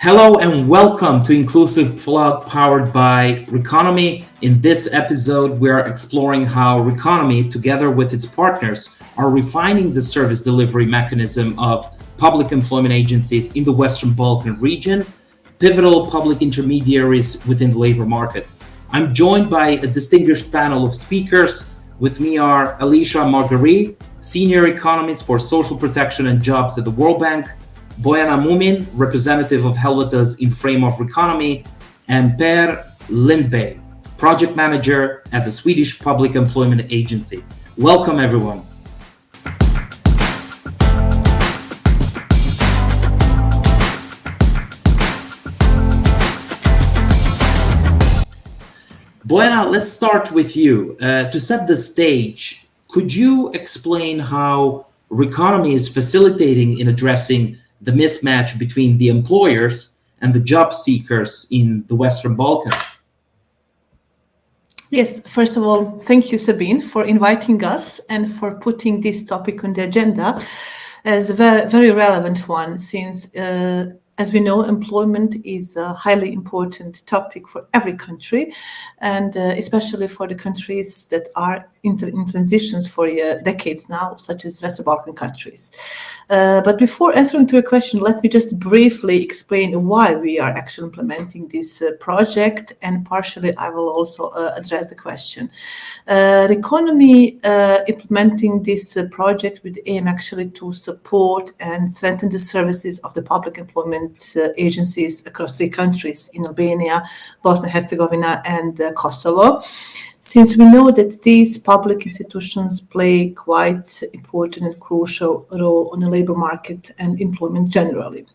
Hello and welcome to Inclusive Plug powered by RECONOMY. In this episode, we are exploring how RECONOMY, together with its partners, are refining the service delivery mechanism of public employment agencies in the Western Balkan region, pivotal public intermediaries within the labor market. I'm joined by a distinguished panel of speakers. With me are Alicia Marguerie, Senior Economist for Social Protection and Jobs at the World Bank, Bojana Mumin, representative of Helvetas in the frame of RECONOMY, and Per Lindberg, project manager at the Swedish Public Employment Agency. Welcome, everyone. Bojana, let's start with you. To set the stage, could you explain how RECONOMY is facilitating in addressing the mismatch between the employers and the job seekers in the Western Balkans? Yes, first of all, thank you, Sabine, for inviting us and for putting this topic on the agenda as a very relevant one, since, as we know, employment is a highly important topic for every country, and especially for the countries that are in transitions for decades now, such as Western Balkan countries. But before answering to your question, let me just briefly explain why we are actually implementing this project, and partially I will also address the question. The economy implementing this project with the aim actually to support and strengthen the services of the public employment agencies across three countries in Albania, Bosnia and Herzegovina, and Kosovo. Since we know that these public institutions play quite important and crucial role on the labor market and employment generally.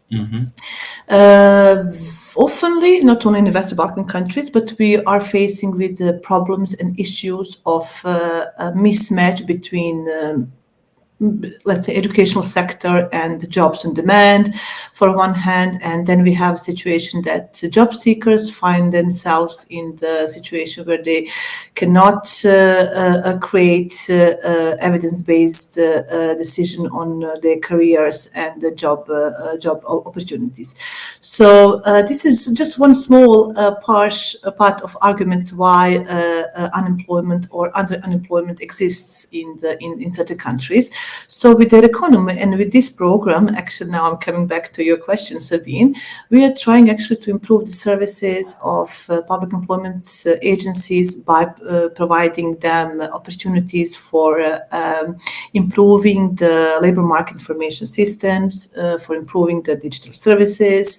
Oftenly, not only in the Western Balkan countries, but we are facing with the problems and issues of a mismatch between let's say educational sector and the jobs on demand for one hand, and then we have a situation that job seekers find themselves in the situation where they cannot create evidence-based decision on their careers and the job opportunities. So this is just one small part of arguments why unemployment or under-unemployment exists in certain countries. So with the economy and with this program, actually now I'm coming back to your question, Sabine, we are trying actually to improve the services of public employment agencies by providing them opportunities for improving the labor market information systems, for improving the digital services,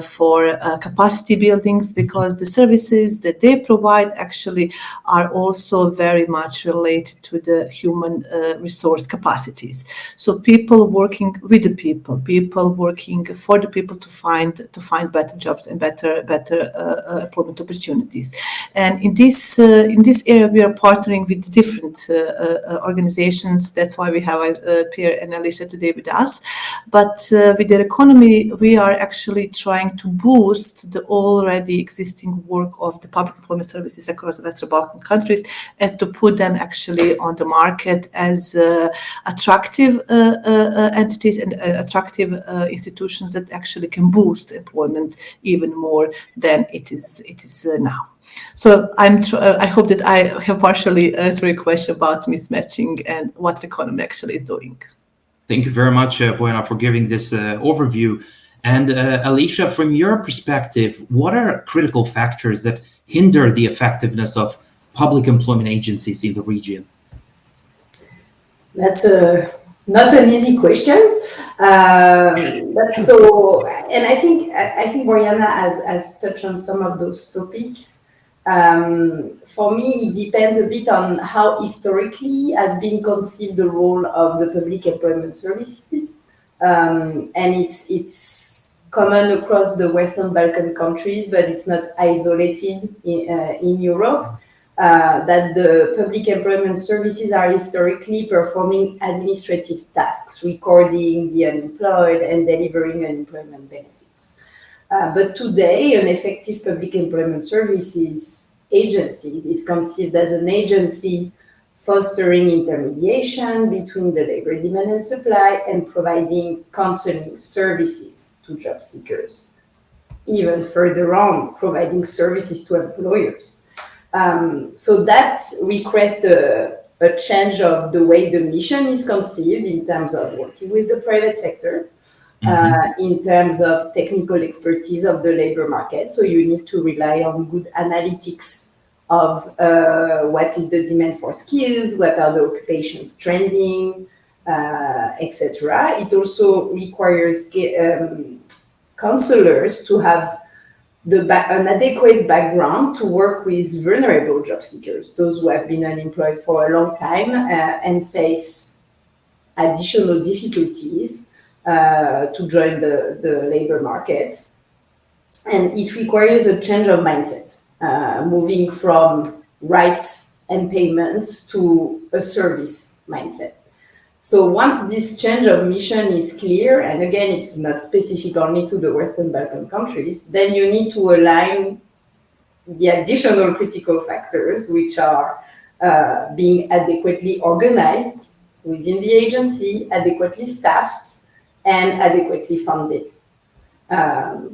for capacity buildings, because the services that they provide actually are also very much related to the human resource capacities. So people working with the people working for the people to find better jobs and better employment opportunities. And in this area, we are partnering with different organizations. That's why we have Per and Alicia today with us. But with the economy, we are actually trying to boost the already existing work of the public employment services across the Western Balkan countries and to put them actually on the market as attractive entities and attractive institutions that actually can boost employment even more than it is now. So I hope that I have partially answered your question about mismatching and what the economy actually is doing. Thank you very much, Bojana, for giving this overview. And Alicia, from your perspective, what are critical factors that hinder the effectiveness of public employment agencies in the region? That's not an easy question, but so, and I think Bojana has touched on some of those topics. For me, it depends a bit on how historically has been conceived the role of the public employment services, and it's common across the Western Balkan countries, but it's not isolated in Europe. That the public employment services are historically performing administrative tasks, recording the unemployed and delivering unemployment benefits. But today, an effective public employment services agency is conceived as an agency fostering intermediation between the labor demand and supply and providing counseling services to job seekers. even further on, providing services to employers. So that requests a change of the way the mission is conceived in terms of working with the private sector, in terms of technical expertise of the labor market. So you need to rely on good analytics of what is the demand for skills, what are the occupations trending, etc. It also requires counselors to have an adequate background to work with vulnerable job seekers, those who have been unemployed for a long time and face additional difficulties to join the labor market. And it requires a change of mindset, moving from rights and payments to a service mindset. So once this change of mission is clear, and again, it's not specific only to the Western Balkan countries, then you need to align the additional critical factors, which are being adequately organized within the agency, adequately staffed, and adequately funded.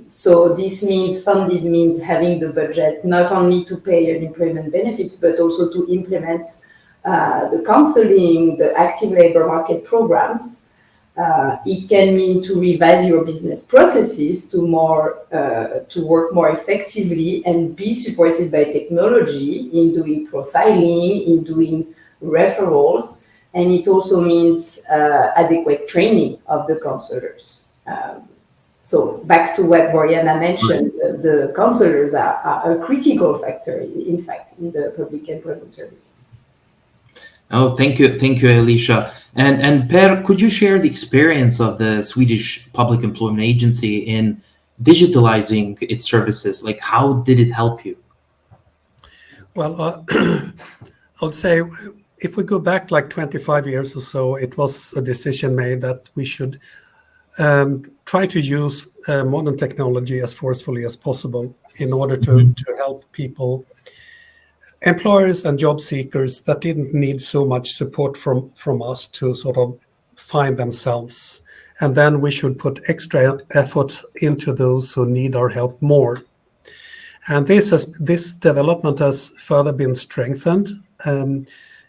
So this means funded means having the budget not only to pay unemployment benefits, but also to implement the counseling, the active labor market programs. It can mean to revise your business processes to work more effectively and be supported by technology in doing profiling, in doing referrals, and it also means adequate training of the counselors. So back to what Bojana mentioned, the counselors are a critical factor, in fact, in the public employment services. Oh, thank you, Alicia. And Per, could you share the experience of the Swedish Public Employment Agency in digitalizing its services? Like, how did it help you? Well, I would say if we go back like 25 years or so, it was a decision made that we should try to use modern technology as forcefully as possible in order to help people, employers and job seekers that didn't need so much support from us to sort of find themselves. And then we should put extra effort into those who need our help more. And this development has further been strengthened.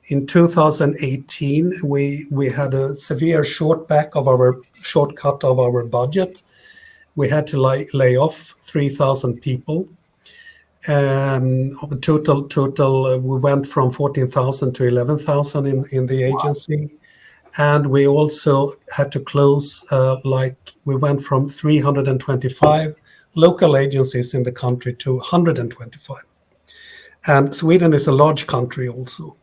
In 2018, we had a severe shortcut of our budget. We had to lay off 3,000 people. Total, we went from 14,000 to 11,000 in the agency. And we also had to close, we went from 325 local agencies in the country to 125. And Sweden is a large country also.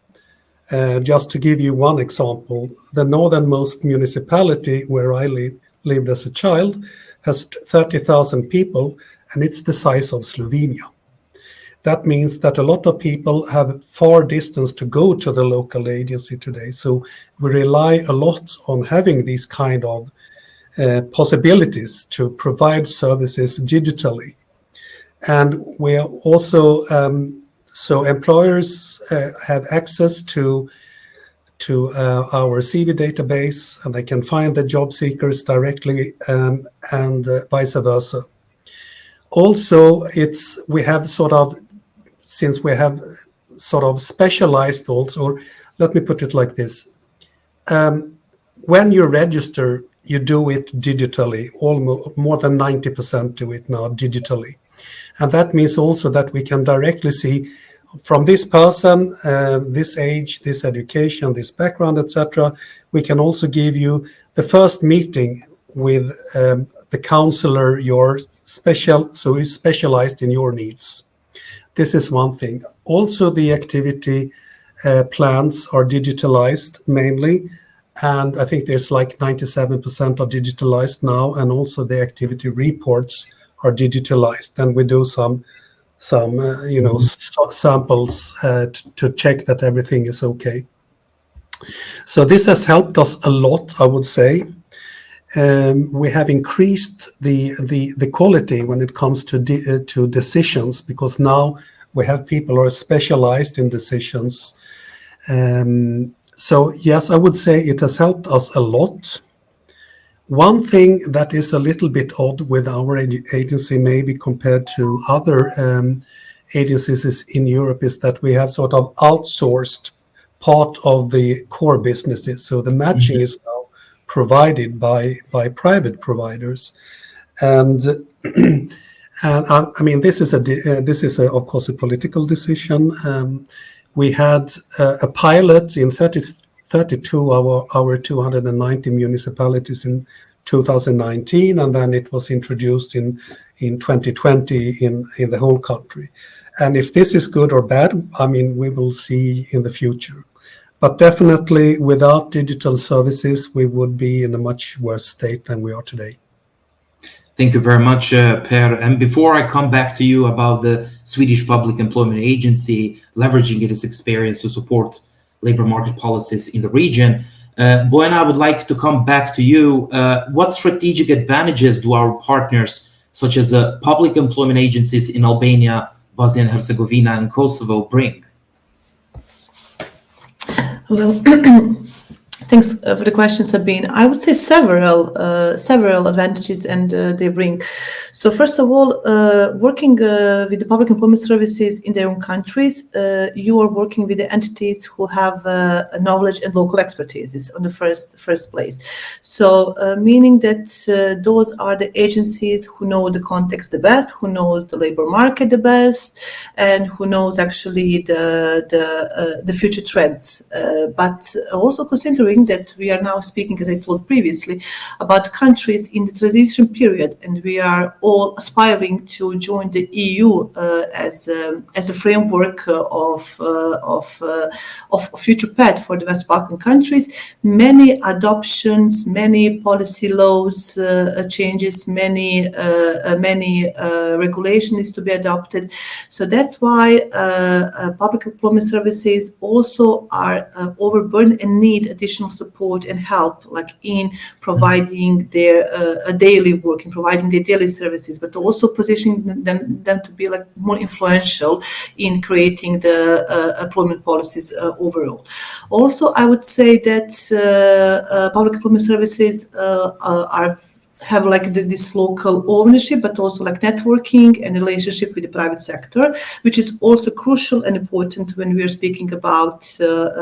Just to give you one example, the northernmost municipality where I lived as a child has 30,000 people, and it's the size of Slovenia. That means that a lot of people have far distance to go to the local agency today. So we rely a lot on having these kind of possibilities to provide services digitally. And we are also, so employers have access to our CV database, and they can find the job seekers directly and vice versa. Also, we have sort of specialized also, or let me put it like this. When you register, you do it digitally. Almost more than 90% do it now digitally. And that means also that we can directly see from this person, this age, this education, this background, etc. We can also give you the first meeting with the counselor so is specialized in your needs. This is one thing. Also, the activity plans are digitalized mainly, and I think there's like 97% are digitalized now, and also the activity reports are digitalized, and we do some samples to check that everything is okay. So this has helped us a lot, I would say. We have increased the quality when it comes to decisions, because now we have people who are specialized in decisions. So yes, I would say it has helped us a lot. One thing that is a little bit odd with our agency, maybe compared to other agencies in Europe, is that we have sort of outsourced part of the core businesses. So the matching is now provided by private providers, and I mean, this is of course a political decision. We had a pilot in 32 our 290 municipalities in 2019, and then it was introduced in 2020 in the whole country. And if this is good or bad, I mean, we will see in the future. But definitely, without digital services, we would be in a much worse state than we are today. Thank you very much, Per. And before I come back to you about the Swedish Public Employment Agency leveraging its experience to support labor market policies in the region, Bojana, I would like to come back to you. What strategic advantages do our partners, such as public employment agencies in Albania, Bosnia and Herzegovina, and Kosovo, bring? Well, thanks for the question, Sabine. I would say several advantages, and they bring. So first of all, working with the public employment services in their own countries, you are working with the entities who have knowledge and local expertise on the first place. So meaning that those are the agencies who know the context the best, who knows the labor market the best, and who knows actually the future trends. But also considering that we are now speaking, as I told previously, about countries in the transition period, and we are all aspiring to join the EU as a framework of future path for the West Balkan countries. Many adoptions, many policy laws changes, many regulation is to be adopted. So that's why public employment services also are overburdened and need additional support and help, like in providing their daily work, in providing their daily services, but also positioning them to be like more influential in creating the employment policies overall. Also, I would say that public employment services have like this local ownership, but also like networking and relationship with the private sector, which is also crucial and important when we are speaking about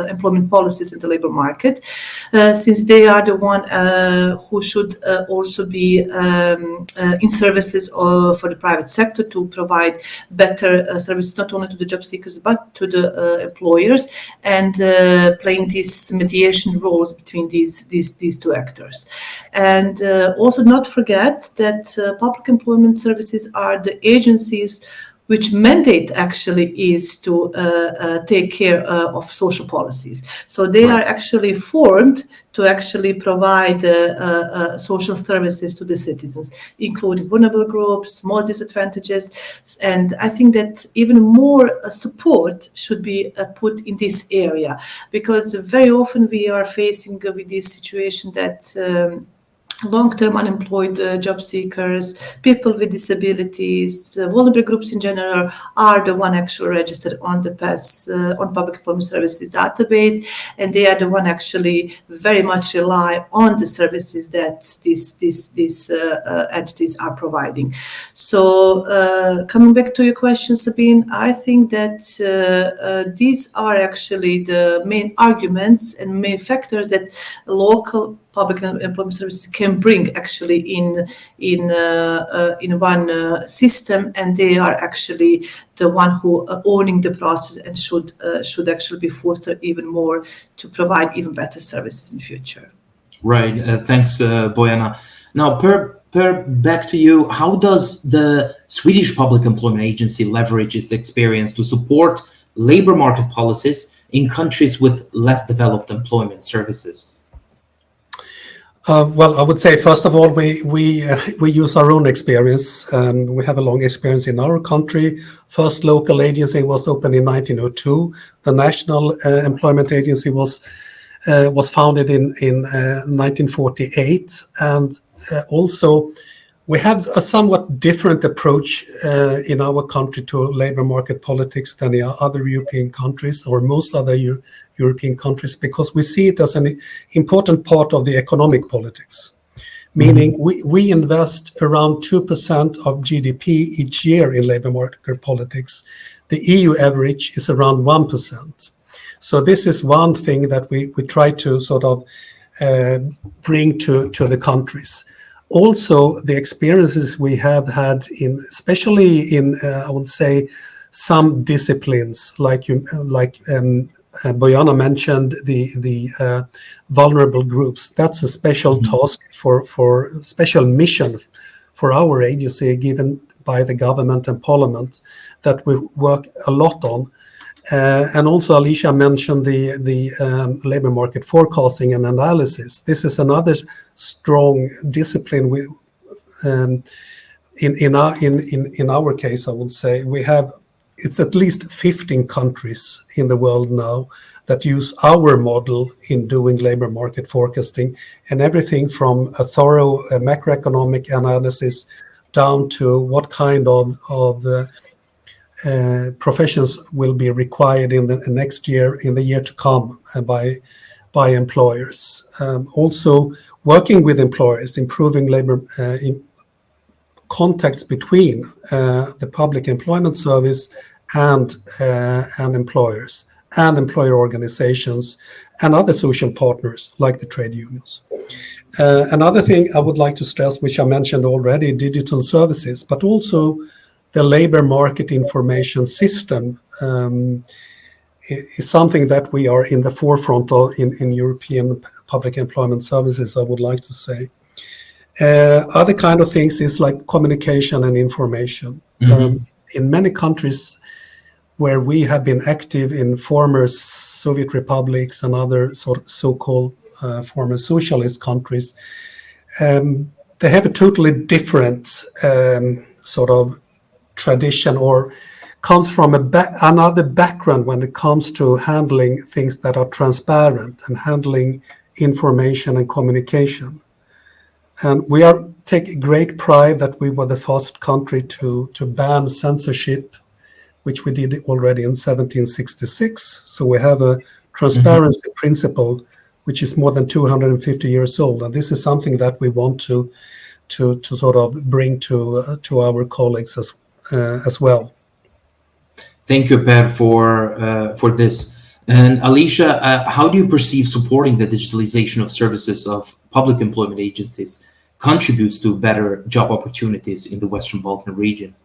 employment policies in the labor market, since they are the one who should also be in services for the private sector to provide better services not only to the job seekers but to the employers, and playing these mediation roles between these two actors. And also not forget that public employment services are the agencies which mandate actually is to take care of social policies. So they are actually formed to actually provide social services to the citizens, including vulnerable groups, most disadvantages. And I think that even more support should be put in this area, because very often we are facing with this situation that long-term unemployed job seekers, people with disabilities, vulnerable groups in general are the one actually registered on the PES, on Public Employment Services database, and they are the one actually very much rely on the services that these entities are providing. So coming back to your question, Sabine, I think that these are actually the main arguments and main factors that local public employment services can bring actually in one system, and they are actually the one who are owning the process and should actually be fostered even more to provide even better services in future. Right. Thanks, Bojana. Now, Per, back to you. How does the Swedish Public Employment Agency leverage its experience to support labor market policies in countries with less developed employment services? Well, I would say, first of all, we use our own experience. We have a long experience in our country. First local agency was opened in 1902. The National Employment Agency was founded in 1948. And also, we have a somewhat different approach in our country to labor market politics than in other European countries, or most other European countries, because we see it as an important part of the economic politics. meaning we invest around 2% of GDP each year in labor market politics. The EU average is around 1%. So this is one thing that we try to sort of bring to the countries. Also, the experiences we have had especially in I would say, some disciplines, like Bojana mentioned, the vulnerable groups. That's a special task for special mission for our agency, given by the government and parliament, that we work a lot on. And also, Alicia mentioned the labor market forecasting and analysis. This is another strong discipline. In our case, I would say we have. It's at least 15 countries in the world now that use our model in doing labor market forecasting, and everything from a thorough macroeconomic analysis down to what kind of professions will be required in the next year, in the year to come, by employers. Also, working with employers, improving labor contacts between the Public Employment Service and employers and employer organizations and other social partners like the trade unions. Another thing I would like to stress, which I mentioned already, digital services, but also the labor market information system is something that we are in the forefront of in European public employment services, I would like to say. Other kind of things is like communication and information. In many countries where we have been active, in former Soviet republics and other so-called former socialist countries, they have a totally different sort of tradition, or comes from another background when it comes to handling things that are transparent and handling information and communication. And we take great pride that we were the first country to ban censorship, which we did already in 1766. So we have a transparency principle, which is more than 250 years old. And this is something that we want to sort of bring to our colleagues as well. Thank you, Per, for this. And Alicia, how do you perceive supporting the digitalization of services of public employment agencies contributes to better job opportunities in the Western Balkan region?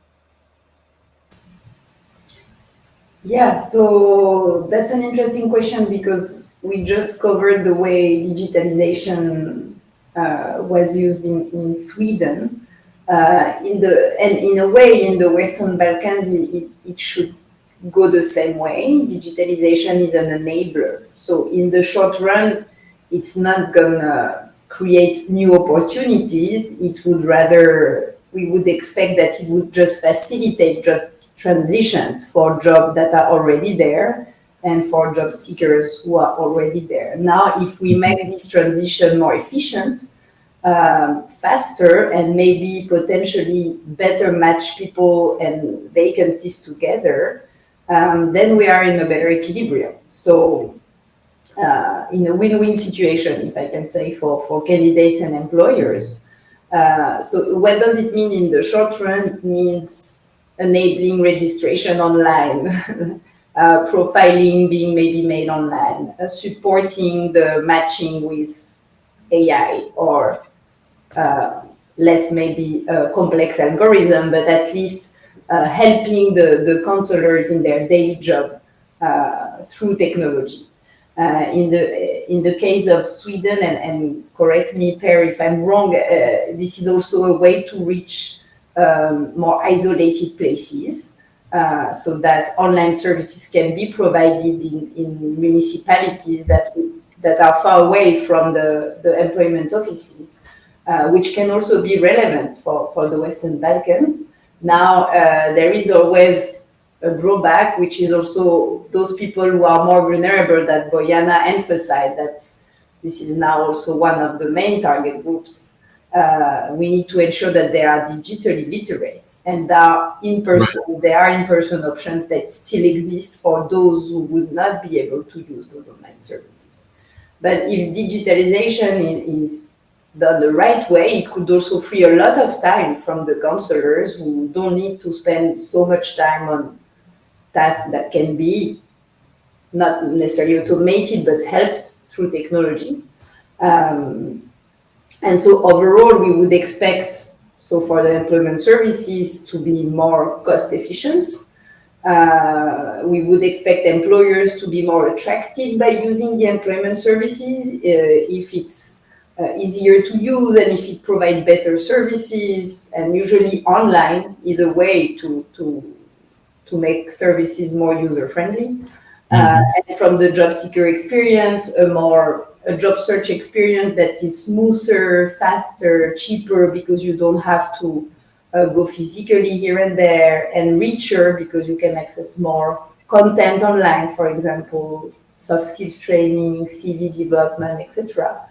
Yeah, so that's an interesting question, because we just covered the way digitalization was used in Sweden. And in a way, in the Western Balkans, it should go the same way. Digitalization is an enabler. So in the short run, it's not gonna create new opportunities. It would rather, we would expect that it would just facilitate transitions for jobs that are already there and for job seekers who are already there. Now, if we make this transition more efficient, faster, and maybe potentially better match people and vacancies together, then we are in a better equilibrium. So in a win-win situation, if I can say, for candidates and employers. So what does it mean in the short run? It means enabling registration online, profiling being maybe made online, supporting the matching with AI, or less maybe complex algorithm, but at least helping the counselors in their daily job through technology. In the case of Sweden, and correct me, Per, if I'm wrong, this is also a way to reach more isolated places, so that online services can be provided in municipalities that are far away from the employment offices, which can also be relevant for the Western Balkans. Now, there is always a drawback, which is also those people who are more vulnerable, that Bojana emphasized, that this is now also one of the main target groups. We need to ensure that they are digitally literate, and there are in-person options that still exist for those who would not be able to use those online services. But if digitalization is done the right way, it could also free a lot of time from the counselors who don't need to spend so much time on tasks that can be not necessarily automated, but helped through technology. And so overall, we would expect, so for the employment services to be more cost efficient. We would expect employers to be more attracted by using the employment services if it's easier to use and if it provides better services. And usually online is a way to make services more user-friendly. And from the job seeker experience, a job search experience that is smoother, faster, cheaper, because you don't have to go physically here and there, and richer because you can access more content online, for example, soft skills training, CV development, etc.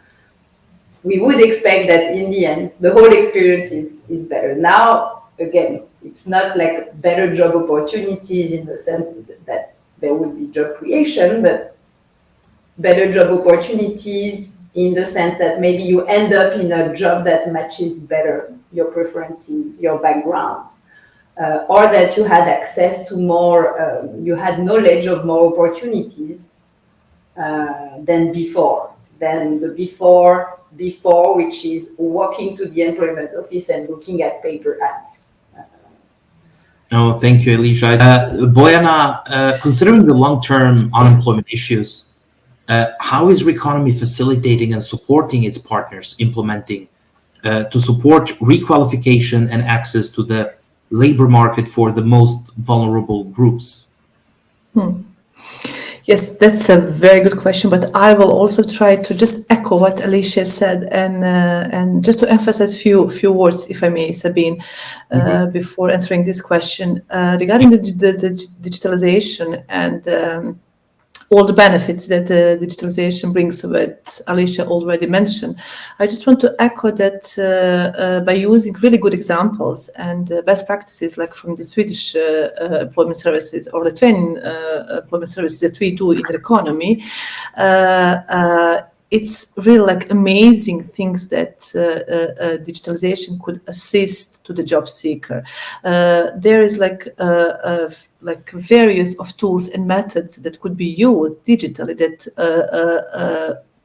We would expect that in the end, the whole experience is better. Now, again, it's not like better job opportunities in the sense that there will be job creation, but better job opportunities in the sense that maybe you end up in a job that matches better your preferences, your background, or that you had access to more, you had knowledge of more opportunities than before. Than the before, which is walking to the employment office and looking at paper ads. Oh, thank you, Alicia. Bojana, considering the long-term unemployment issues, how is RECONOMY facilitating and supporting its partners implementing to support requalification and access to the labor market for the most vulnerable groups? Yes, that's a very good question, but I will also try to just echo what Alicia said and just to emphasize few words, if I may, Sabine, before answering this question regarding the digitalization and all the benefits that digitalization brings, what Alicia already mentioned. I just want to echo that by using really good examples and best practices, like from the Swedish employment services or the training employment services that we do in the economy, it's really like amazing things that digitalization could assist to the job seeker. There is like various of tools and methods that could be used digitally that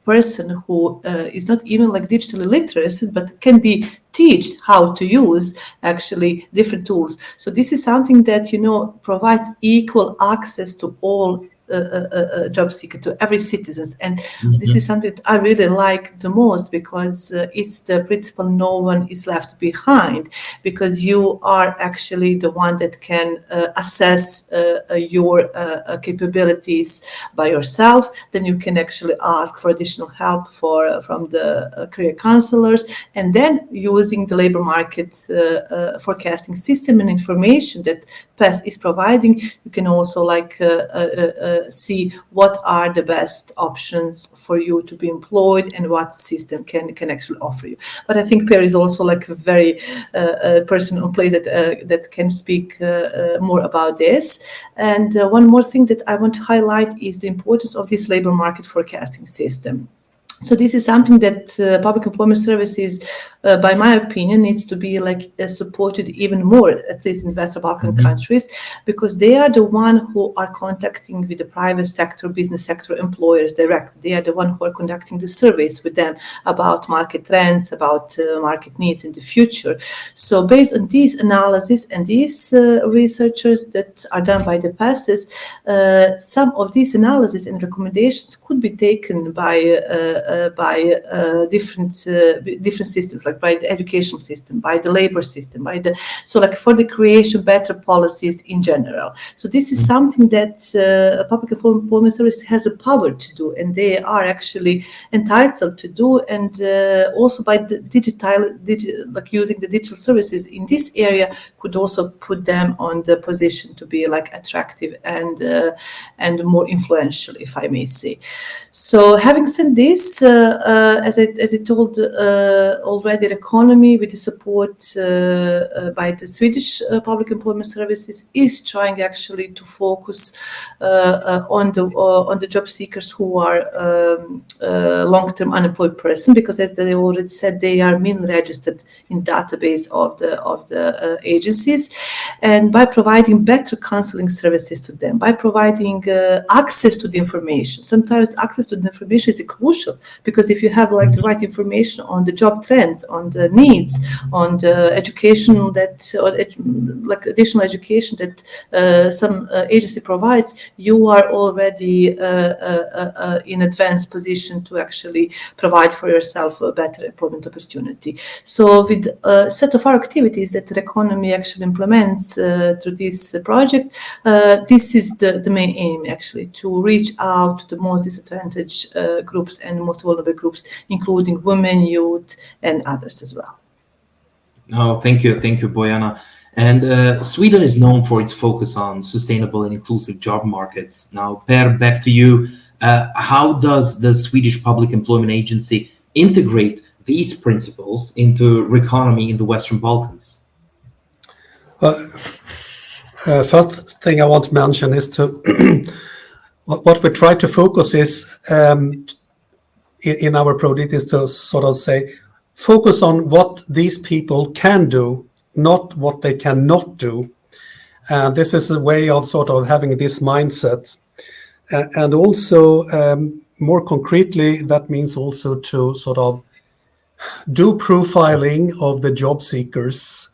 person who is not even like digitally literate, but can be taught how to use actually different tools. So this is something that, provides equal access to all job seeker, to every citizen, and this is something that I really like the most, because it's the principle no one is left behind, because you are actually the one that can assess your capabilities by yourself. Then you can actually ask for additional help from the career counselors, and then using the labor market forecasting system and information that PES is providing, you can also see what are the best options for you to be employed and what system can actually offer you. But I think Per is also like a very person on place that can speak more about this. And one more thing that I want to highlight is the importance of this labor market forecasting system. So this is something that public employment services, by my opinion, needs to be supported even more, at least in Western Balkan countries, because they are the one who are contacting with the private sector, business sector employers directly. They are the one who are conducting the surveys with them about market trends, about market needs in the future. So based on these analysis and these researchers that are done by the PESs, some of these analysis and recommendations could be taken by different systems, like by the educational system, by the labor system, for the creation better policies in general. So this is something that public employment service has the power to do, and they are actually entitled to do. And also by the using the digital services in this area could also put them on the position to be attractive and more influential, if I may say. So having said this, this, as I told already, RECONOMY, with the support by the Swedish Public Employment Services, is trying actually to focus on the job seekers who are long-term unemployed person, because as I already said, they are mainly registered in database of the agencies, and by providing better counseling services to them, by providing access to the information. Sometimes access to the information is crucial, because if you have like the right information on the job trends, on the needs, on the education like additional education that some agency provides, you are already in advanced position to actually provide for yourself a better employment opportunity. So with a set of our activities that RECONOMY actually implements through this project, this is the main aim actually, to reach out to the most disadvantaged groups and most vulnerable groups, including women, youth, and others as well. Oh, thank you, Bojana. And Sweden is known for its focus on sustainable and inclusive job markets. Now, Per, back to you. How does the Swedish Public Employment Agency integrate these principles into RECONOMY in the Western Balkans? First thing I want to mention is to what we try to focus is in our project is to sort of say, focus on what these people can do, not what they cannot do. This is a way of sort of having this mindset. And also, more concretely, that means also to sort of do profiling of the job seekers.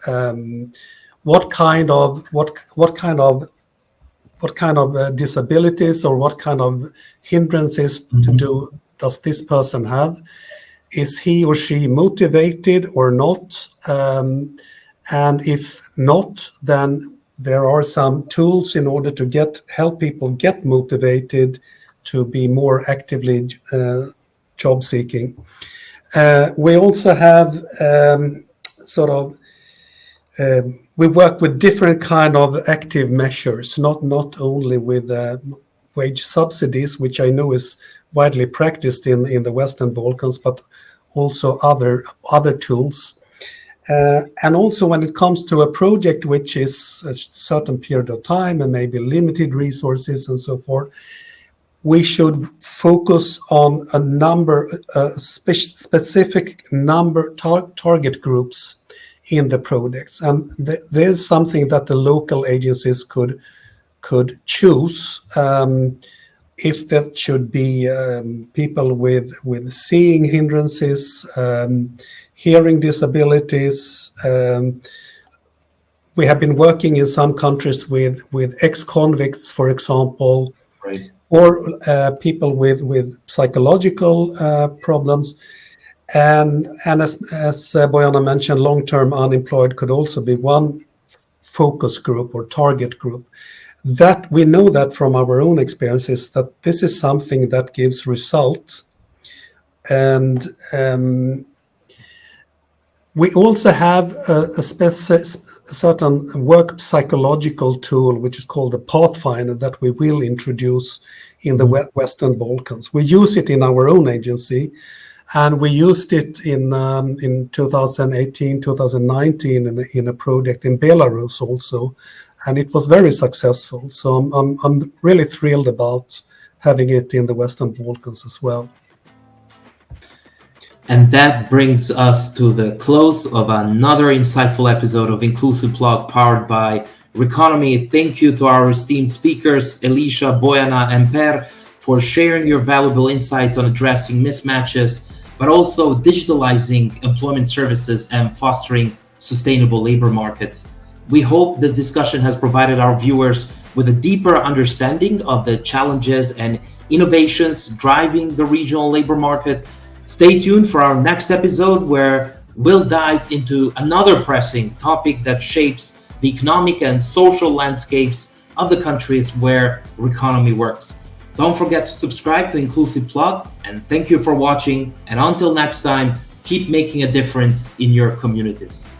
What kind of disabilities or what kind of hindrances does this person have? Is he or she motivated or not? And if not, then there are some tools in order to help people get motivated to be more actively job seeking. We also have we work with different kind of active measures, not only with wage subsidies, which I know is widely practiced in the Western Balkans, but also other tools. And also when it comes to a project which is a certain period of time and maybe limited resources and so forth, we should focus on specific number target groups in the projects. And there's something that the local agencies could choose. If that should be people with seeing hindrances, hearing disabilities. We have been working in some countries with ex-convicts, for example, right, or people with psychological problems. And as Bojana mentioned, long-term unemployed could also be one focus group or target group. That we know that from our own experiences, that this is something that gives result. And we also have a certain work psychological tool, which is called the Pathfinder, that we will introduce in the Western Balkans. We use it in our own agency, and we used it in 2018, 2019 in a project in Belarus also, and it was very successful. So I'm really thrilled about having it in the Western Balkans as well. And that brings us to the close of another insightful episode of Inclusive Plug powered by RECONOMY. Thank you to our esteemed speakers, Alicia, Bojana, and Per, for sharing your valuable insights on addressing mismatches, but also digitalizing employment services and fostering sustainable labor markets. We hope this discussion has provided our viewers with a deeper understanding of the challenges and innovations driving the regional labor market. Stay tuned for our next episode, where we'll dive into another pressing topic that shapes the economic and social landscapes of the countries where RECONOMY works. Don't forget to subscribe to Inclusive Plug, and thank you for watching. And until next time, keep making a difference in your communities.